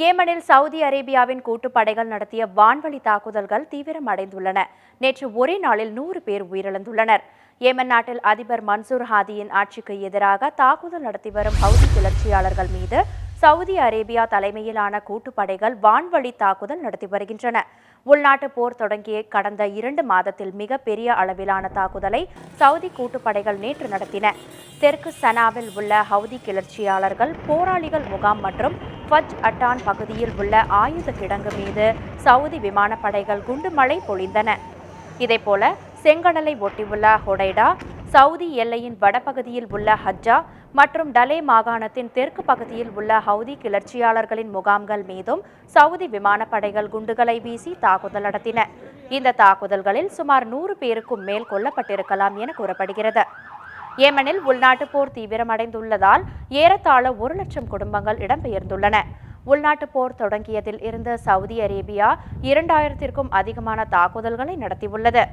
ஏமனில் Saudi அரேபியாவின் கூட்டுப்படைகள் நடத்திய வான்வழி தாக்குதல்கள் தீவிரமடைந்துள்ளன. நேற்று ஒரே நாளில் 100 பேர் உயிரிழந்துள்ளனர். ஏமன் நாட்டில் அதிபர் மன்சூர் ஹாதியின் ஆட்சிக்கு எதிராக தாக்குதல் நடத்தி வரும் ஹவுதி கிளர்ச்சியாளர்கள் மீது சவுதி அரேபியா தலைமையிலான கூட்டுப்படைகள் வான்வழி தாக்குதல் நடத்தி வருகின்றன. உள்நாட்டு போர் தொடங்கிய கடந்த 2 மாதத்தில் மிகப்பெரிய அளவிலான தாக்குதலை சவுதி கூட்டுப்படைகள் நேற்று நடத்தின. தெற்கு சனாவில் உள்ள ஹவுதி கிளர்ச்சியாளர்கள் போராளிகள் முகாம் மற்றும் ஃபஜ் அட்டான் பகுதியில் உள்ள ஆயுத கிடங்கு மீது சவுதி விமானப்படைகள் குண்டுமழை பொழிந்தன. இதேபோல செங்கடலை ஒட்டியுள்ள ஹொடைடா, சவுதி எல்லையின் வடபகுதியில் உள்ள ஹஜ்ஜா மற்றும் டலே மாகாணத்தின் தெற்கு பகுதியில் உள்ள ஹவுதி கிளர்ச்சியாளர்களின் முகாம்கள் மீதும் சவுதி விமானப்படைகள் குண்டுகளை வீசி தாக்குதல் நடத்தின. இந்த தாக்குதல்களில் சுமார் 100 பேருக்கும் மேல் கொல்லப்பட்டிருக்கலாம் என கூறப்படுகிறது. ஏமனில் உள்நாட்டு போர் தீவிரமடைந்துள்ளதால் ஏறத்தாழ 1 லட்சம் குடும்பங்கள் இடம்பெயர்ந்துள்ளன. உள்நாட்டு போர் தொடங்கியதில் இருந்து சவுதி அரேபியா 2000க்கும் அதிகமான தாக்குதல்களை நடத்தியுள்ளது.